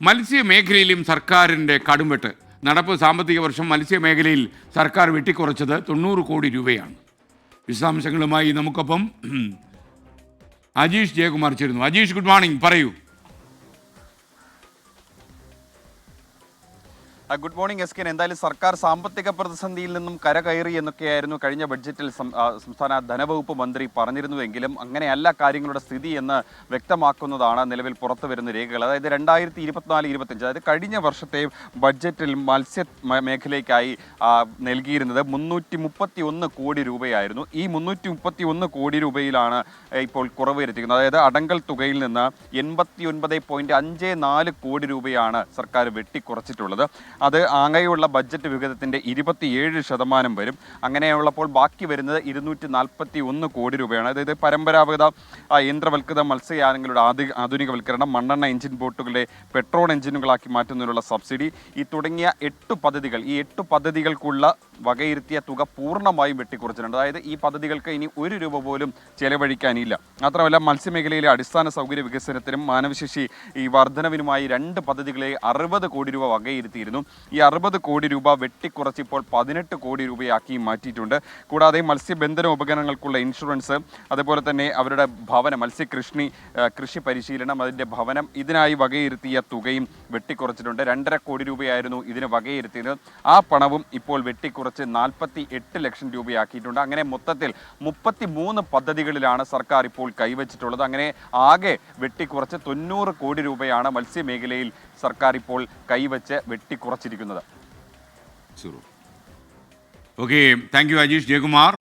മത്സ്യമേഖലയിലും സർക്കാരിൻ്റെ കടുംവെട്ട്. നടപ്പ് സാമ്പത്തിക വർഷം മത്സ്യമേഖലയിൽ സർക്കാർ വെട്ടിക്കുറച്ചത് 90 കോടി രൂപയാണ്. വിശദാംശങ്ങളുമായി നമുക്കൊപ്പം അജീഷ് ജയകുമാർ ചേരുന്നു. അജീഷ്, ഗുഡ് മോർണിംഗ്, പറയൂ. Good morning S K. എന്തായാലും സർക്കാർ സാമ്പത്തിക പ്രതിസന്ധിയിൽ നിന്നും കരകയറി എന്നൊക്കെയായിരുന്നു കഴിഞ്ഞ ബഡ്ജറ്റിൽ സംസ്ഥാന ധനവകുപ്പ് മന്ത്രി പറഞ്ഞിരുന്നുവെങ്കിലും അങ്ങനെയല്ല കാര്യങ്ങളുടെ സ്ഥിതി എന്ന് വ്യക്തമാക്കുന്നതാണ് നിലവിൽ പുറത്തു വരുന്ന രേഖകൾ. അതായത് 2024-25, അതായത് കഴിഞ്ഞ വർഷത്തെ ബഡ്ജറ്റിൽ മത്സ്യ മേഖലയ്ക്കായി നൽകിയിരുന്നത് 331 കോടി രൂപയായിരുന്നു. ഈ 331 കോടി രൂപയിലാണ് ഇപ്പോൾ കുറവ് വരുത്തിക്കുന്നത്. അതായത് അടങ്കൽ തുകയിൽ നിന്ന് 89.54 കോടി രൂപയാണ് സർക്കാർ വെട്ടിക്കുറച്ചിട്ടുള്ളത്. അത് ആകെയുള്ള ബഡ്ജറ്റ് വിഹിതത്തിൻ്റെ 27% വരും. അങ്ങനെയുള്ളപ്പോൾ ബാക്കി വരുന്നത് 241 കോടി രൂപയാണ്. അതായത് പരമ്പരാഗത യന്ത്രവൽകൃത മത്സ്യയാനങ്ങളുടെ ആധുനികവൽക്കരണം, മണ്ണെണ്ണ എഞ്ചിൻ ബോട്ടുകളുടെ പെട്രോൾ എഞ്ചിനുകളാക്കി മാറ്റുന്നതിനുള്ള സബ്സിഡി, ഈ തുടങ്ങിയ 8 പദ്ധതികൾ, ഈ 8 പദ്ധതികൾക്കുള്ള വകയിരുത്തിയ തുക പൂർണ്ണമായും വെട്ടിക്കുറച്ചിട്ടുണ്ട്. അതായത് ഈ പദ്ധതികൾക്ക് ഇനി 1 രൂപ പോലും ചെലവഴിക്കാനില്ല. മാത്രമല്ല മത്സ്യമേഖലയിലെ അടിസ്ഥാന സൗകര്യ വികസനത്തിനും മാനവശേഷി ഈ വർധനവിനുമായി 2 പദ്ധതികളെ 60 കോടി രൂപ വകയിരുത്തിയിരുന്നു. ഈ 60 കോടി രൂപ വെട്ടിക്കുറച്ച് ഇപ്പോൾ 18 കോടി രൂപയാക്കി മാറ്റിയിട്ടുണ്ട്. കൂടാതെ മത്സ്യബന്ധന ഉപകരണങ്ങൾക്കുള്ള ഇൻഷുറൻസ്, അതുപോലെ തന്നെ അവരുടെ ഭവനം, കൃഷി പരിശീലനം, അതിൻ്റെ ഭവനം, ഇതിനായി വകയിരുത്തിയ തുകയും വെട്ടിക്കുറച്ചിട്ടുണ്ട്. 2.5 കോടി രൂപയായിരുന്നു ഇതിന് വകയിരുത്തിയത്. ആ പണവും ഇപ്പോൾ വെട്ടിക്കുറച്ച് 48 ലക്ഷം രൂപയാക്കിയിട്ടുണ്ട്. അങ്ങനെ മൊത്തത്തിൽ 33 പദ്ധതികളിലാണ് സർക്കാർ ഇപ്പോൾ കൈവച്ചിട്ടുള്ളത്. അങ്ങനെ ആകെ വെട്ടിക്കുറച്ച് 90 കോടി രൂപയാണ് മത്സ്യമേഖലയിൽ സർക്കാർ ഇപ്പോൾ കൈവച്ച് വെട്ടിക്കുറച്ചിരിക്കുന്നത്. Okay, thank you Ajeesh Jayakumar.